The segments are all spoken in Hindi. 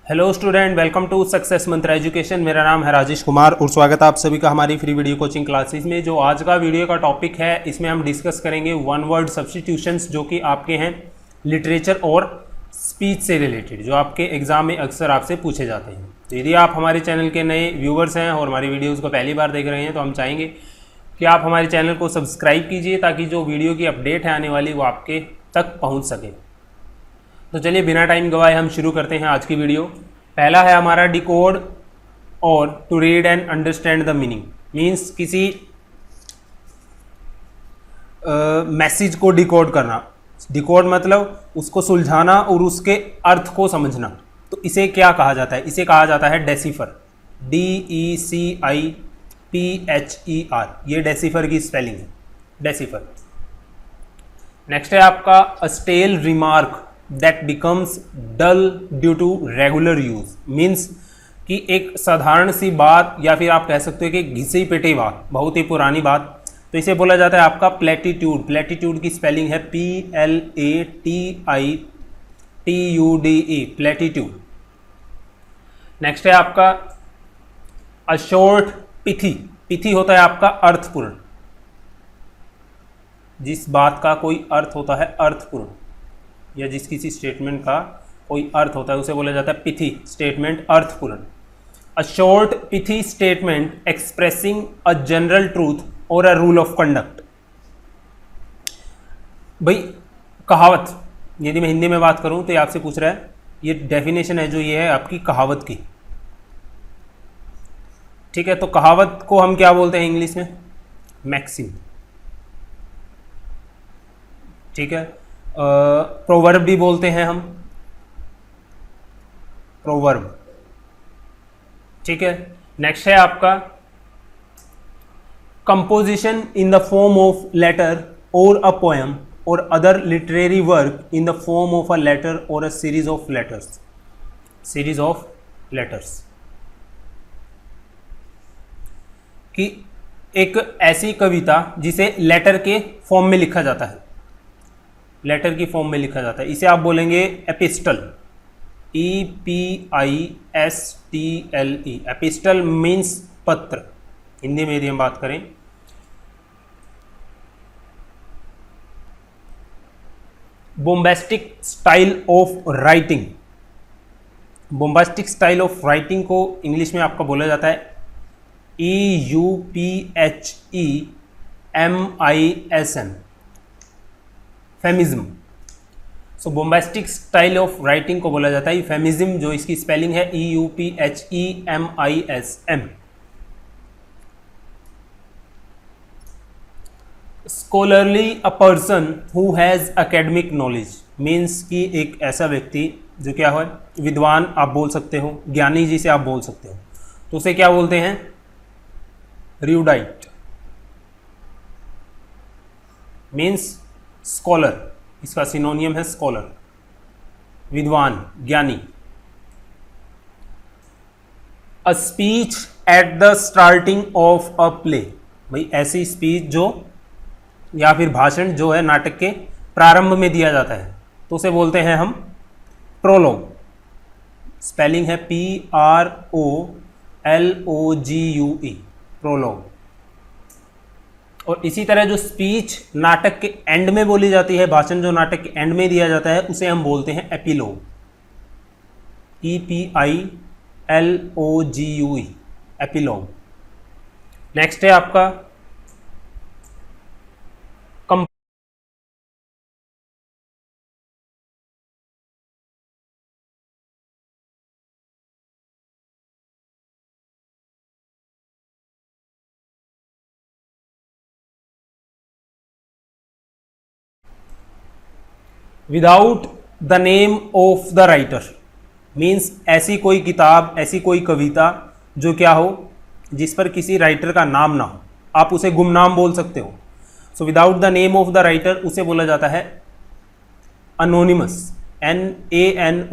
Hello student, welcome to Success Mantra Education. मेरा नाम है राजेश कुमार और स्वागत है आप सभी का हमारी फ्री वीडियो कोचिंग क्लासेस में। जो आज का वीडियो का टॉपिक है, इसमें हम डिस्कस करेंगे वन वर्ड सब्स्टिट्यूशंस, जो कि आपके हैं लिटरेचर और स्पीच से रिलेटेड, जो आपके एग्जाम में अक्सर आपसे पूछे जाते हैं। तो यदि आप हमारे चैनल के नए व्यूवर्स हैं और हमारी वीडियोज़ को पहली बार देख रहे हैं, तो हम चाहेंगे कि आप हमारे चैनल को सब्सक्राइब कीजिए, ताकि जो वीडियो की अपडेट है आने वाली वो आपके तक पहुँच सके। तो चलिए बिना टाइम गवाए हम शुरू करते हैं आज की वीडियो। पहला है हमारा डिकोड और to read and understand the meaning. Means किसी मैसेज को डिकोड करना। डिकोड मतलब उसको सुलझाना और उसके अर्थ को समझना। तो इसे क्या कहा जाता है? इसे कहा जाता है डेसिफर। DECIPHER, ये डेसिफर की स्पेलिंग है, डेसिफर। नेक्स्ट है आपका a stale remark that becomes dull due to regular use. Means कि एक साधारण सी बात, या फिर आप कह सकते हो कि घिसी पिटी बात, बहुत ही पुरानी बात, तो इसे बोला जाता है आपका प्लेटिट्यूड। प्लेटिट्यूड की स्पेलिंग है PLATITUDE, प्लेटिट्यूड। नेक्स्ट है आपका अ शॉर्ट पिथी। पिथी होता है आपका अर्थपूर्ण। जिस बात का कोई अर्थ होता है अर्थपूर्ण, या जिस किसी स्टेटमेंट का कोई अर्थ होता है, उसे बोला जाता है पिथी स्टेटमेंट, अर्थपूर्ण। A short pithy statement expressing a general truth और अ रूल ऑफ कंडक्ट। भाई कहावत, यदि मैं हिंदी में बात करूं तो ये आपसे पूछ रहा है, ये डेफिनेशन है जो ये है आपकी कहावत की। ठीक है, तो कहावत को हम क्या बोलते हैं इंग्लिश में? मैक्सिम। ठीक है, प्रोवर्ब भी बोलते हैं हम, प्रोवर्ब। ठीक है, नेक्स्ट है आपका composition in the form of letter और अ पोएम और other literary work in the form of a letter और a series of letters. Series of letters कि एक ऐसी कविता जिसे लेटर के फॉर्म में लिखा जाता है, लेटर की फॉर्म में लिखा जाता है, इसे आप बोलेंगे एपिस्टल। EPISTLE, एपिस्टल मीन्स पत्र। हिंदी में यदि हम बात करें, bombastic style of writing. Bombastic style of writing को इंग्लिश में आपका बोला जाता है EUPHEMISM, euphemism. So bombastic style of writing को बोला जाता है फेमिज्म, जो इसकी स्पेलिंग है EUPHEMISM। Scholarly a person who has academic knowledge. Means कि एक ऐसा व्यक्ति जो क्या हो, विद्वान आप बोल सकते हो, ज्ञानी जिसे आप बोल सकते हो, तो उसे क्या बोलते हैं? र्यूडाइट। मीन्स स्कॉलर, इसका सिनोनियम है स्कॉलर, विद्वान, ज्ञानी। A speech at the starting of a play. भाई ऐसी स्पीच जो, या फिर भाषण जो है नाटक के प्रारंभ में दिया जाता है, तो उसे बोलते हैं हम प्रोलॉग। स्पेलिंग है PROLOGUE, प्रोलॉग। और इसी तरह जो स्पीच नाटक के एंड में बोली जाती है, भाषण जो नाटक के एंड में दिया जाता है, उसे हम बोलते हैं एपिलोग। EPILOGUE, epilogue. नेक्स्ट है आपका without the name of the writer. Means ऐसी कोई किताब, ऐसी कोई कविता जो क्या हो, जिस पर किसी राइटर का नाम ना हो, आप उसे गुमनाम बोल सकते हो। So without the name of the writer उसे बोला जाता है anonymous, ANONYMOUS।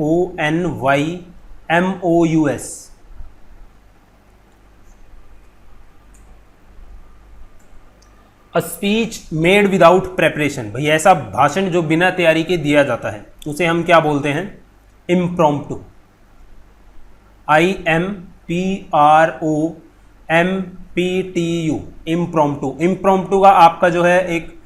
A speech made without preparation. भाई ऐसा भाषण जो बिना तैयारी के दिया जाता है, उसे हम क्या बोलते हैं? इम्प्रॉम्प्टू। IMPROMPTU, impromptu. इम्प्रॉम्प्टू का आपका जो है एक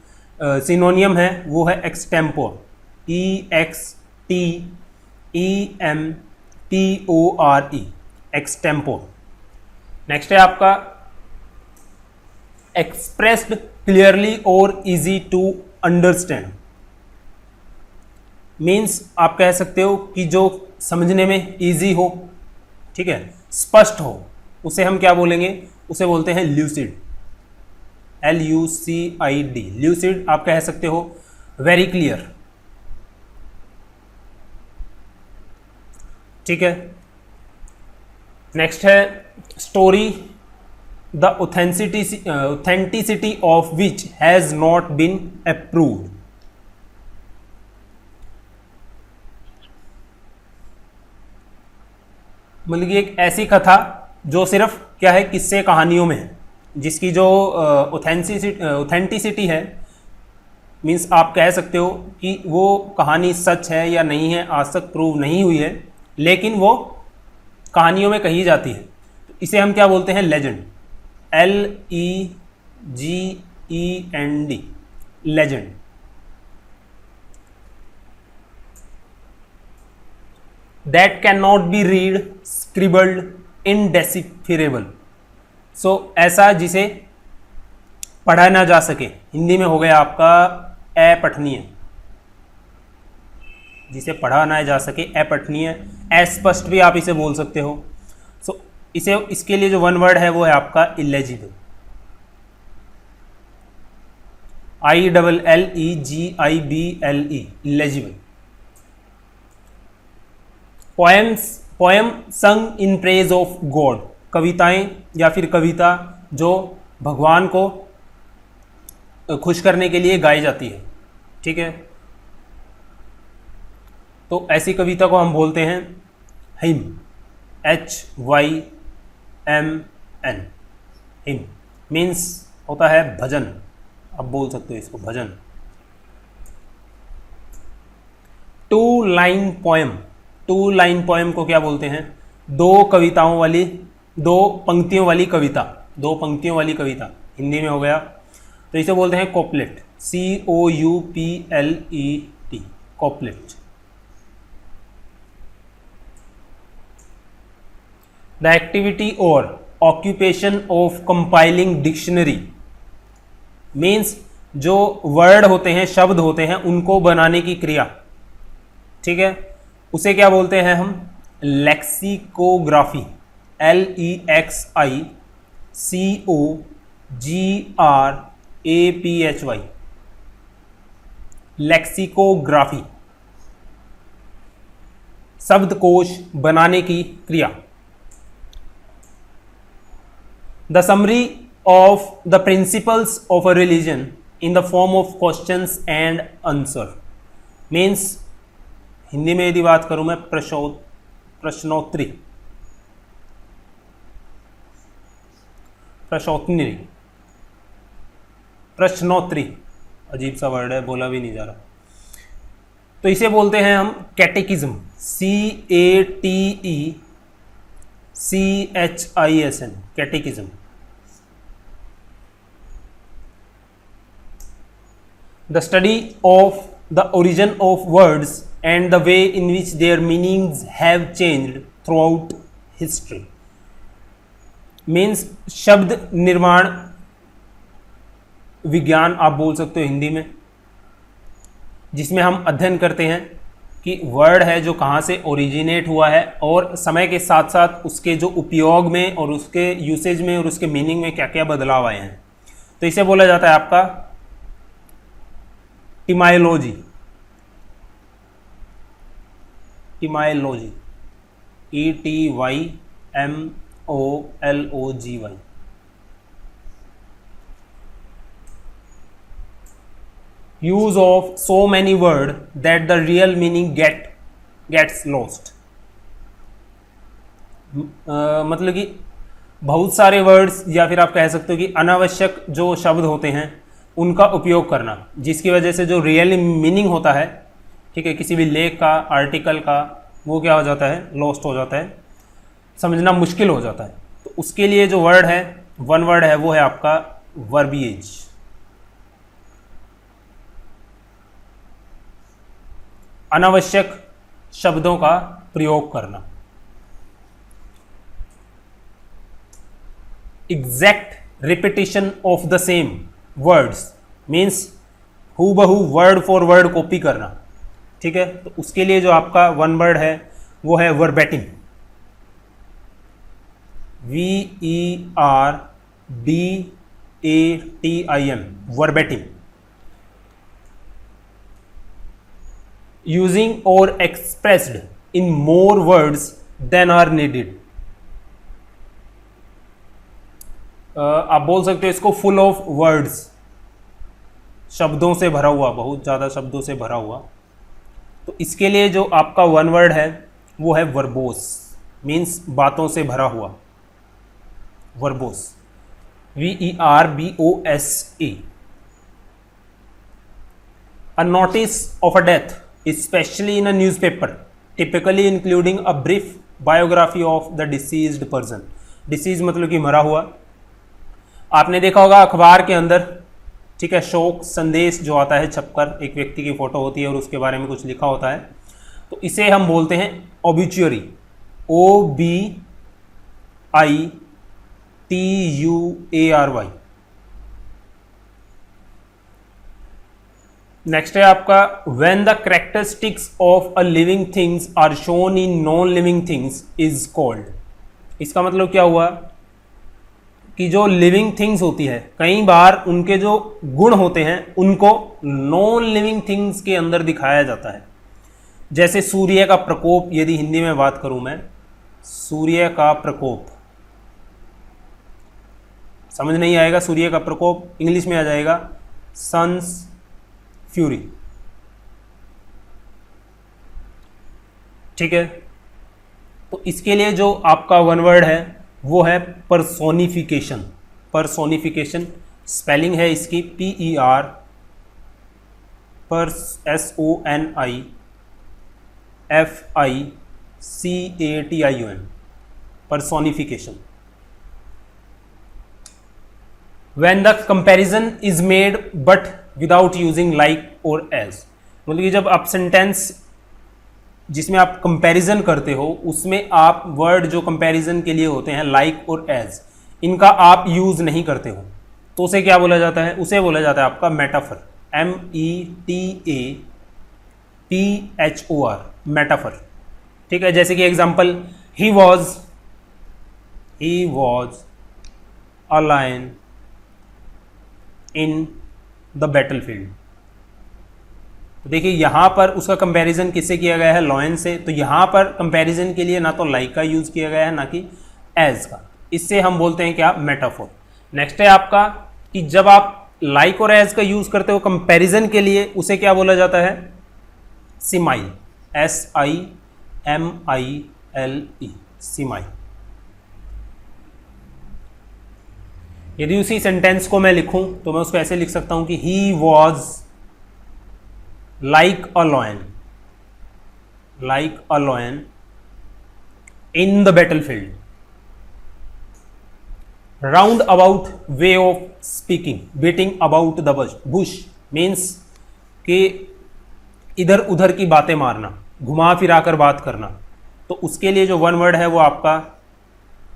सिनोनियम है वो है एक्सटेम्पोर, EXTEMPORE, एक्सटेम्पोर। नेक्स्ट है आपका एक्सप्रेस्ड क्लियरली और इजी टू अंडरस्टैंड। मीन्स आप कह सकते हो कि जो समझने में इजी हो, ठीक है, स्पष्ट हो, उसे हम क्या बोलेंगे, उसे बोलते हैं ल्यूसिड, LUCID, ल्यूसिड। आप कह सकते हो वेरी क्लियर, ठीक है। नेक्स्ट है story the authenticity of which has not been approved. मतलब कि एक ऐसी कथा जो सिर्फ क्या है, किस्से कहानियों में है, जिसकी जो ऑथेंटिसिटी है, मीन्स आप कह सकते हो कि वो कहानी सच है या नहीं है, आज तक प्रूव नहीं हुई है, लेकिन वो कहानियों में कही जाती है। तो इसे हम क्या बोलते हैं, legend, LEGEND, legend. That can not be read, scribbled, indecipherable. So ऐसा जिसे पढ़ा ना जा सके, हिंदी में हो गया आपका अपठनीय, जिसे पढ़ा ना जा सके, अपठनीय। अस्पष्ट भी आप इसे बोल सकते हो। सो इसे, इसके लिए जो वन वर्ड है वो है आपका इलेजिबल, ILLEGIBLE, इलेजिबल। पोएम संग इन प्रेज ऑफ गॉड, कविताएं या फिर कविता जो भगवान को खुश करने के लिए गाई जाती है, ठीक है। तो ऐसी कविता को हम बोलते हैं हिम, HYMN, हिम। मीन्स होता है भजन, आप बोल सकते हो इसको भजन। टू लाइन पोएम को क्या बोलते हैं, दो पंक्तियों वाली कविता, हिंदी में हो गया तो इसे बोलते हैं कॉपलेट, COUPLET, कॉपलेट। द एक्टिविटी और occupation of compiling dictionary, means जो वर्ड होते हैं, शब्द होते हैं, उनको बनाने की क्रिया, ठीक है, उसे क्या बोलते हैं हम, लेक्सिकोग्राफी, LEXICOGRAPHY, लेक्सिकोग्राफी, शब्दकोश बनाने की क्रिया। The summary of the principles of a religion in the form of questions and answer. Means Hindi में यदि बात करूं मैं, प्रश्नोत्तरी, अजीब सा वर्ड है, बोला भी नहीं जा रहा। तो इसे बोलते हैं हम catechism, CATECHISM, catechism. The study of the origin of words and the way in which their meanings have changed throughout history, means शब्द निर्माण विज्ञान आप बोल सकते हो हिंदी में, जिसमें हम अध्ययन करते हैं कि वर्ड है जो कहाँ से ओरिजिनेट हुआ है और समय के साथ साथ उसके जो उपयोग में और उसके यूसेज में और उसके मीनिंग में क्या क्या बदलाव आए हैं। तो इसे बोला जाता है आपका etymology, ETYMOLOGY। Use of so many word that the real meaning gets lost. मतलब कि बहुत सारे वर्ड्स या फिर आप कह सकते हो कि अनावश्यक जो शब्द होते हैं उनका उपयोग करना, जिसकी वजह से जो रियल मीनिंग होता है, ठीक है, किसी भी लेख का, आर्टिकल का, वो क्या हो जाता है, लॉस्ट हो जाता है। समझना मुश्किल हो जाता है। तो उसके लिए जो वर्ड है, वन वर्ड है, वो है आपका वर्बिएज। अनावश्यक शब्दों का प्रयोग करना। Exact repetition of the same words means हूबहू वर्ड फॉर वर्ड कॉपी करना। ठीक है, तो उसके लिए जो आपका वन वर्ड है वो है verbatim. VERBATIM, verbatim. Using or expressed in more words than are needed. आप बोल सकते हो इसको फुल ऑफ वर्ड्स, शब्दों से भरा हुआ, बहुत ज़्यादा शब्दों से भरा हुआ। तो इसके लिए जो आपका वन वर्ड है वो है वर्बोस, मीन्स बातों से भरा हुआ, verbose. VERBOSE। A notice of a death, especially in a newspaper, typically including a brief biography of the deceased person। Deceased मतलब कि मरा हुआ। आपने देखा होगा अखबार के अंदर, ठीक है, शोक संदेश जो आता है छपकर, एक व्यक्ति की फोटो होती है और उसके बारे में कुछ लिखा होता है, तो इसे हम बोलते हैं ओबिचुअरी। OBITUARY। नेक्स्ट है आपका when the characteristics of a living things are shown in non living things is called. इसका मतलब क्या हुआ कि जो लिविंग थिंग्स होती है, कई बार उनके जो गुण होते हैं उनको नॉन लिविंग थिंग्स के अंदर दिखाया जाता है। जैसे सूर्य का प्रकोप, यदि हिंदी में बात करूं मैं, सूर्य का प्रकोप, समझ नहीं आएगा सूर्य का प्रकोप, इंग्लिश में आ जाएगा सन्स फ्यूरी। ठीक है, तो इसके लिए जो आपका वन वर्ड है वो है पर्सोनिफिकेशन। पर्सोनिफिकेशन स्पेलिंग है इसकी PER SONIFICATION, personification. When the comparison is made but without using like और as, मतलब कि जब आप सेंटेंस जिसमें आप कंपैरिजन करते हो उसमें आप वर्ड जो कंपैरिजन के लिए होते हैं लाइक और एज, इनका आप यूज नहीं करते हो, तो उसे क्या बोला जाता है? उसे बोला जाता है आपका मेटाफर। METAPHOR, metaphor. ठीक है, जैसे कि example, he was a lion in the battlefield. तो देखिए यहां पर उसका कंपैरिजन किससे किया गया है? लॉयन से। तो यहां पर कंपैरिजन के लिए ना तो लाइक का यूज किया गया है ना कि एज का। इससे हम बोलते हैं क्या? मेटाफोर। नेक्स्ट है आपका कि जब आप लाइक और एज का यूज करते हो कंपैरिजन के लिए, उसे क्या बोला जाता है? सिमाइल। SIMILE, सिमाइल। यदि उसी सेंटेंस को मैं लिखूं तो मैं उसको ऐसे लिख सकता हूं कि he was like a lion in the battlefield। roundabout way of speaking, beating about the bush means कि इधर उधर की बातें मारना, घुमा फिरा कर बात करना। तो उसके लिए जो वन वर्ड है वो आपका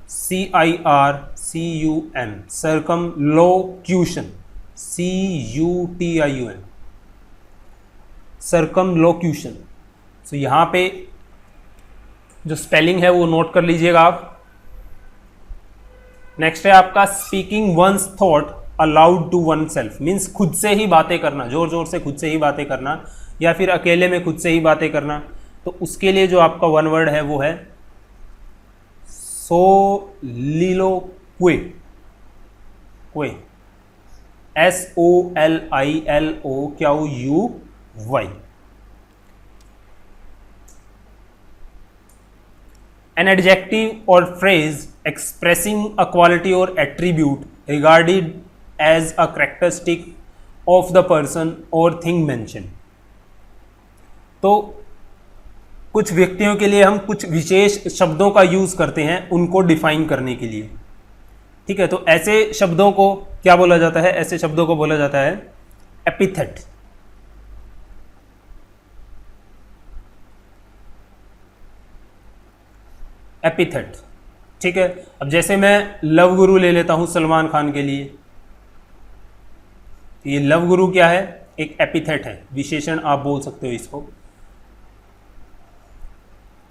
CIRCUM, सर्कमलोक्यूशन, CUTION, सर्कमलोक्यूशन। तो यहाँ पे जो स्पेलिंग है वो नोट कर लीजिएगा आप। नेक्स्ट है आपका speaking once thought aloud to oneself, means खुद से ही बातें करना, जोर जोर से खुद से ही बातें करना, या फिर अकेले में खुद से ही बातें करना। तो उसके लिए जो आपका वन वर्ड है वो है सोलिलोक्वे, SOLILOQUY। An adjective or phrase expressing a quality or attribute regarded as a characteristic of the person or thing mentioned। तो कुछ व्यक्तियों के लिए हम कुछ विशेष शब्दों का यूज करते हैं उनको डिफाइन करने के लिए। ठीक है, तो ऐसे शब्दों को क्या बोला जाता है? ऐसे शब्दों को बोला जाता है एपिथेट। एपिथेट, ठीक है। अब जैसे मैं लव गुरु ले लेता हूं सलमान खान के लिए, तो ये लव गुरु क्या है? एक एपिथेट है, विशेषण आप बोल सकते हो इसको।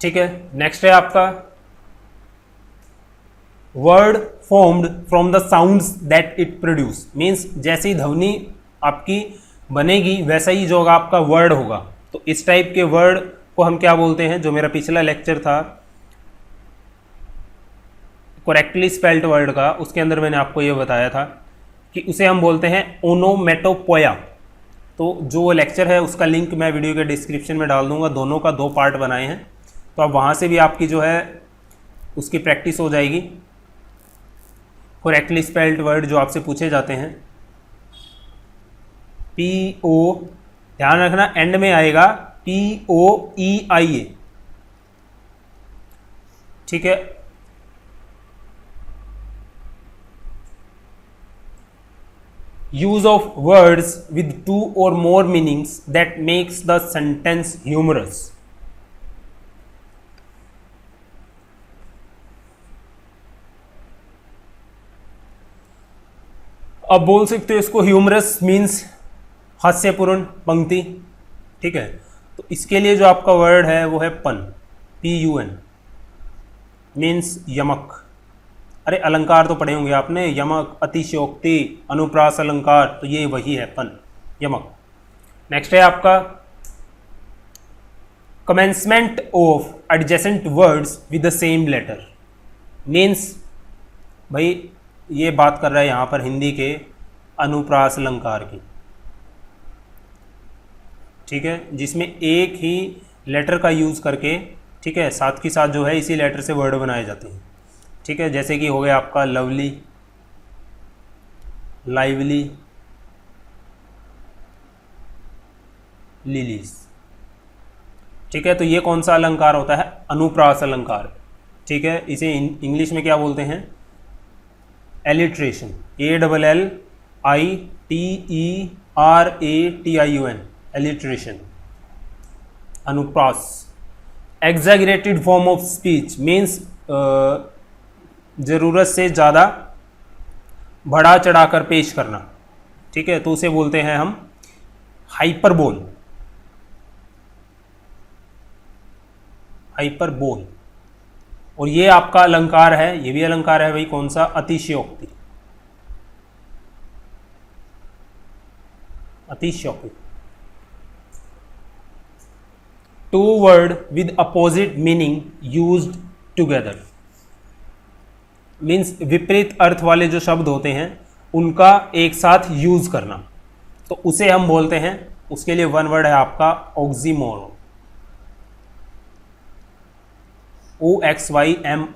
ठीक है, नेक्स्ट है आपका word formed from the sounds that it produce. Means जैसी ध्वनि आपकी बनेगी वैसा ही जो आपका वर्ड होगा। तो इस टाइप के वर्ड को हम क्या बोलते हैं? जो मेरा पिछला लेक्चर था करेक्टली स्पेल्ड वर्ड का, उसके अंदर मैंने आपको ये बताया था कि उसे हम बोलते हैं ओनोमेटोपोया। तो जो लेक्चर है उसका लिंक मैं वीडियो के डिस्क्रिप्शन में डाल दूंगा, दोनों का 2 पार्ट बनाए हैं, तो अब वहाँ से भी आपकी जो है उसकी प्रैक्टिस हो जाएगी। करेक्टली स्पेल्ड वर्ड जो आपसे पूछे जाते हैं, PO, ध्यान रखना एंड में आएगा POEIA। ठीक है, use of words with 2 or more meanings that makes the sentence humorous। अब बोल सकते हो इसको ह्यूमरस मीन्स हास्यपूर्ण पंक्ति। ठीक है, तो इसके लिए जो आपका वर्ड है वो है पन, PUN, मीन्स यमक। अरे अलंकार तो पढ़े होंगे आपने, यमक, अतिशयोक्ति, अनुप्रास अलंकार, तो ये वही है पन, यमक। नेक्स्ट है आपका commencement of adjacent words with the same letter. Means भाई ये बात कर रहा है यहाँ पर हिंदी के अनुप्रास अलंकार की। ठीक है, जिसमें एक ही लेटर का यूज़ करके, ठीक है, साथ के साथ जो है इसी लेटर से वर्ड बनाए जाते हैं। ठीक है, जैसे कि हो गया आपका लवली, लाइवली, लिलीज। ठीक है, तो ये कौन सा अलंकार होता है? अनुप्रास अलंकार। ठीक है, इसे इंग्लिश में क्या बोलते हैं? एलिट्रेशन, ALLITERATION, एलिट्रेशन, अनुप्रास। Exaggerated form of speech means ज़रूरत से ज़्यादा बढ़ा चढ़ाकर पेश करना। ठीक है, तो उसे बोलते हैं हम हाइपरबोल, हाइपरबोल। और ये आपका अलंकार है, ये भी अलंकार है भाई, कौन सा? अतिशयोक्ति, अतिशयोक्ति। 2 word with opposite meaning used together. Means विपरीत अर्थ वाले जो शब्द होते हैं उनका एक साथ यूज करना, तो उसे हम बोलते हैं, उसके लिए 1 वर्ड है आपका oxymoron, OXYMORON।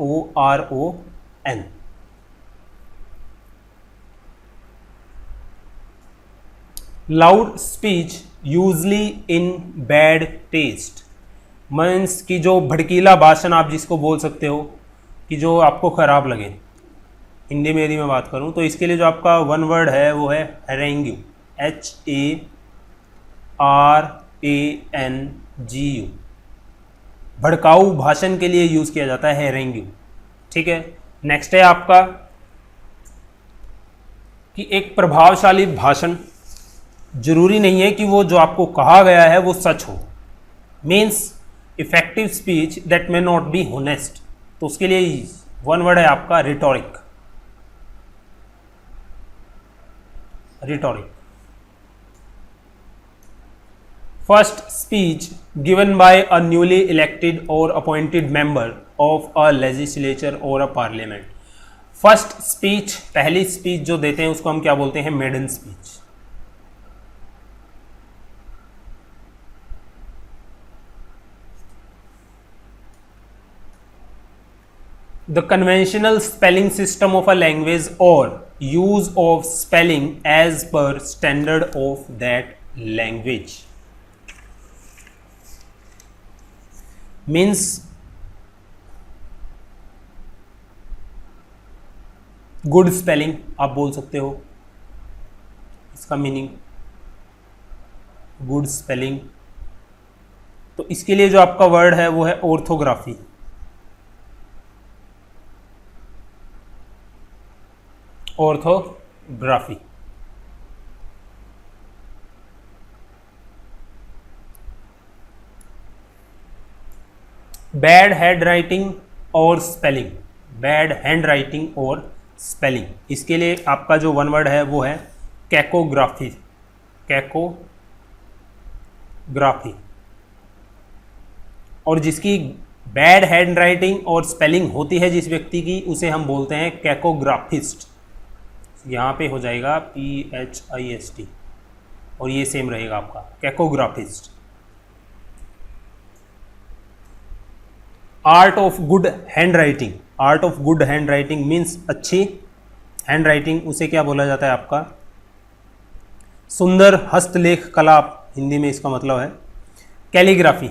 Loud speech usually in bad taste. Means कि जो भड़कीला भाषण आप जिसको बोल सकते हो कि जो आपको खराब लगे, हिंदी में यदि मैं बात करूं तो इसके लिए जो आपका 1 वर्ड है वो है हैरेंग्यू, HARANGU। भड़काऊ भाषण के लिए यूज किया जाता है हैरेंग्यू। ठीक है, नेक्स्ट है आपका कि एक प्रभावशाली भाषण जरूरी नहीं है कि वो जो आपको कहा गया है वो सच हो। Means effective speech that may not be honest, तो उसके लिए 1 वर्ड है आपका rhetoric, rhetoric. First speech given by a newly elected और appointed member of a legislature और अ पार्लियामेंट। फर्स्ट स्पीच, पहली स्पीच जो देते हैं उसको हम क्या बोलते हैं? Maiden speech. The conventional spelling system of a language or use of spelling as per standard of that language। Means good spelling आप बोल सकते हो, इसका मीनिंग गुड स्पेलिंग। तो इसके लिए जो आपका वर्ड है वो है orthography. Orthography. Bad hand writing और स्पेलिंग, बैड हैंड राइटिंग और स्पेलिंग, इसके लिए आपका जो वन वर्ड है वो है कैकोग्राफी। कैकोग्राफी। और जिसकी बैड हैंड राइटिंग और स्पेलिंग होती है जिस व्यक्ति की, उसे हम बोलते हैं कैकोग्राफिस्ट। यहाँ पे हो जाएगा PHIST और ये सेम रहेगा आपका cacographist. Art of good handwriting. Art of good handwriting means अच्छी हैंड राइटिंग, उसे क्या बोला जाता है आपका सुंदर हस्तलेख कला, हिंदी में इसका मतलब है calligraphy.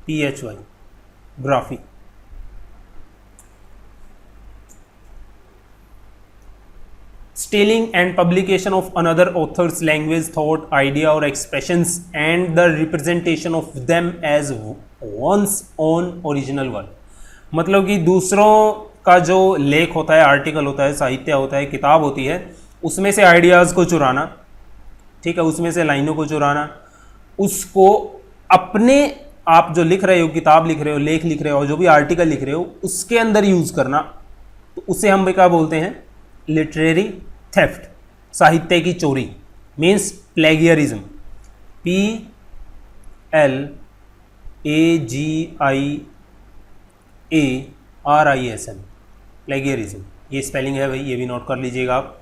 CALLIGRAPHY graphy. Stealing and publication of another author's language, thought, idea or expressions and the representation of them as one's own original work। मतलब कि दूसरों का जो लेख होता है, आर्टिकल होता है, साहित्य होता है, किताब होती है, उसमें से आइडियाज़ को चुराना, ठीक है, उसमें से लाइनों को चुराना, उसको अपने आप जो लिख रहे हो, किताब लिख रहे हो, लेख लिख रहे हो, जो भी आर्टिकल लिख रहे हो, उसके अंदर यूज़ करना, तो उसे हम क्या बोलते हैं लिटरेरी थेफ्ट, साहित्य की चोरी। Means plagiarism, PLAGIARISM, plagiarism. ये स्पेलिंग है भाई, ये भी नोट कर लीजिएगा आप।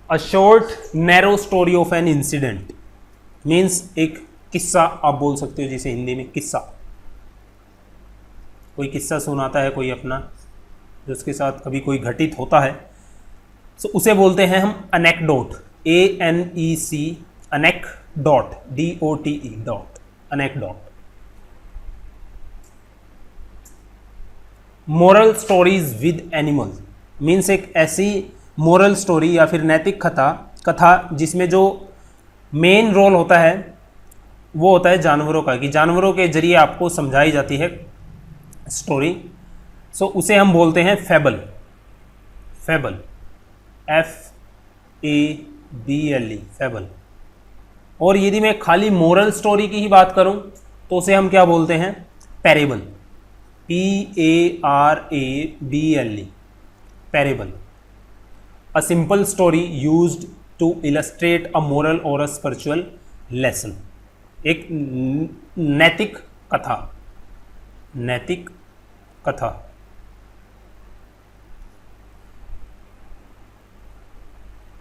A short narrow story of an incident means एक किस्सा आप बोल सकते हो, जिसे हिंदी में किस्सा, कोई किस्सा सुनाता है कोई अपना, जो उसके साथ कभी कोई घटित होता है, तो उसे बोलते हैं हम anecdote. ANEC anecdote, DOTE dote, anecdote. Moral stories with animals means एक ऐसी मोरल स्टोरी या फिर नैतिक कथा जिसमें जो मेन रोल होता है वो होता है जानवरों का, कि जानवरों के जरिए आपको समझाई जाती है स्टोरी। सो उसे हम बोलते हैं फेबल। Fable, FABLE, fable. और यदि मैं खाली मोरल स्टोरी की ही बात करूं तो उसे हम क्या बोलते हैं parable, PARABLE, parable. A simple story used to illustrate a moral or a spiritual lesson, एक नैतिक कथा, नैतिक कथा।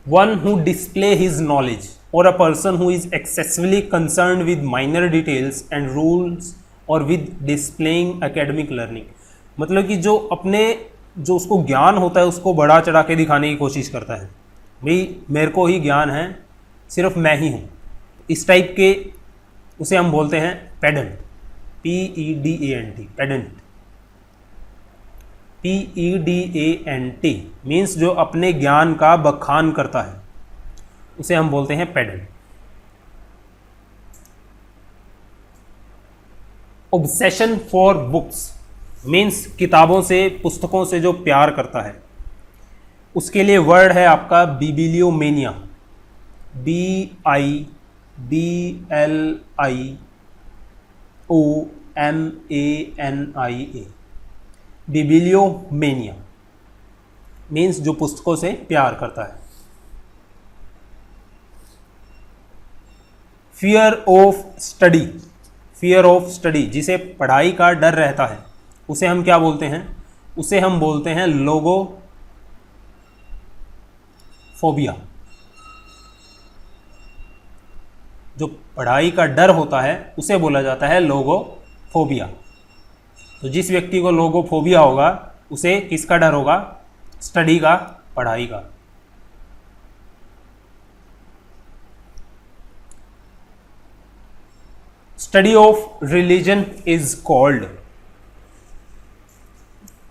One who display his knowledge or a person who is excessively concerned with minor details and rules or with displaying academic learning, मतलब कि जो अपने जो उसको ज्ञान होता है उसको बढ़ा चढ़ा के दिखाने की कोशिश करता है, भाई मेरे को ही ज्ञान है, सिर्फ मैं ही हूँ, इस टाइप के उसे हम बोलते हैं पेडेंट, PEDANT, पेडेंट। PEDANT मीन्स जो अपने ज्ञान का बखान करता है, उसे हम बोलते हैं पेडेंट। ऑब्सेशन फॉर बुक्स मीन्स किताबों से, पुस्तकों से जो प्यार करता है, उसके लिए वर्ड है आपका बिबिलियोमेनिया, BIBLIOMANIA, बिबिलियोमेनिया मीन्स जो पुस्तकों से प्यार करता है। Fear of study, fear of study, जिसे पढ़ाई का डर रहता है, उसे हम क्या बोलते हैं, उसे हम बोलते हैं लोगोफोबिया। जो पढ़ाई का डर होता है उसे बोला जाता है लोगोफोबिया। तो जिस व्यक्ति को लोगोफोबिया होगा उसे किसका डर होगा, स्टडी का, पढ़ाई का। Study of religion is called.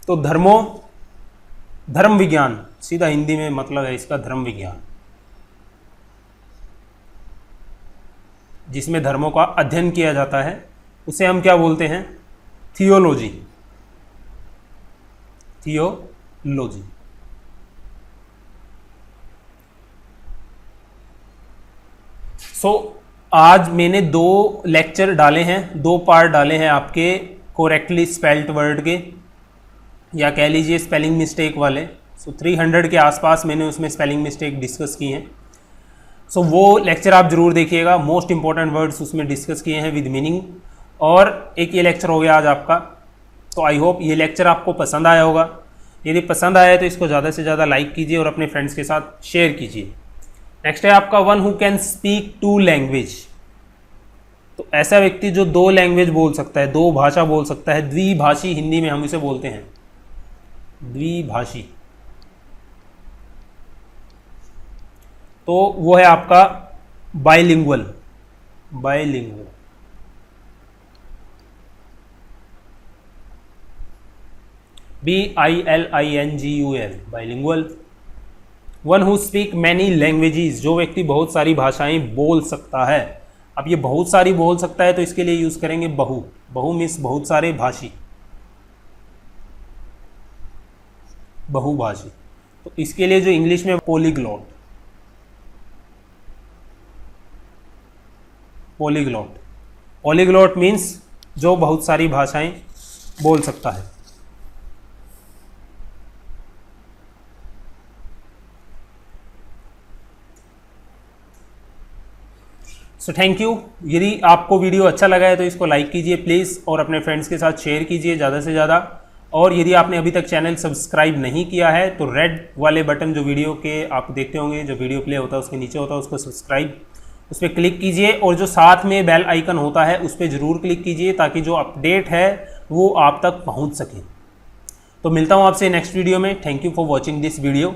तो धर्म विज्ञान, सीधा हिंदी में मतलब है इसका धर्म विज्ञान, जिसमें धर्मों का अध्ययन किया जाता है, उसे हम क्या बोलते हैं? थियोलॉजी। थियोलॉजी। आज मैंने 2 लेक्चर डाले हैं, 2 पार्ट डाले हैं आपके करेक्टली स्पेल्ड वर्ड के, या कह लीजिए स्पेलिंग मिस्टेक वाले। 300 के आसपास मैंने उसमें स्पेलिंग मिस्टेक डिस्कस की हैं। वो लेक्चर आप जरूर देखिएगा, मोस्ट इंपॉर्टेंट वर्ड्स उसमें डिस्कस किए हैं विद मीनिंग। और एक ये लेक्चर हो गया आज आपका। तो आई होप ये लेक्चर आपको पसंद आया होगा। यदि पसंद आया तो इसको ज़्यादा से ज़्यादा लाइक कीजिए और अपने फ्रेंड्स के साथ शेयर कीजिए। नेक्स्ट है आपका one who can speak 2 language. तो ऐसा व्यक्ति जो 2 लैंग्वेज बोल सकता है, 2 भाषा बोल सकता है, द्विभाषी हिंदी में हम इसे बोलते हैं, द्विभाषी। तो वो है आपका bilingual. Bilingual. BILINGUAL, bilingual. One who speak many languages, जो व्यक्ति बहुत सारी भाषाएं बोल सकता है। अब ये बहुत सारी बोल सकता है तो इसके लिए यूज करेंगे बहु। बहु मीन्स बहुत सारे भाषी, बहुभाषी। तो इसके लिए जो इंग्लिश में पॉलीग्लॉट, पॉलीग्लॉट। पॉलीग्लॉट मीन्स जो बहुत सारी भाषाएं बोल सकता है। So thank you. यदि आपको वीडियो अच्छा लगा है तो इसको लाइक कीजिए प्लीज़, और अपने फ्रेंड्स के साथ शेयर कीजिए ज़्यादा से ज़्यादा। और यदि आपने अभी तक चैनल सब्सक्राइब नहीं किया है तो रेड वाले बटन जो वीडियो के आप देखते होंगे, जो वीडियो प्ले होता है उसके नीचे होता है, उसको सब्सक्राइब, उस पर क्लिक कीजिए। और जो साथ में बेल आइकन होता है उस पर ज़रूर क्लिक कीजिए ताकि जो अपडेट है वो आप तक पहुंच सके। तो मिलता हूं आपसे नेक्स्ट वीडियो में। Thank you for watching this video.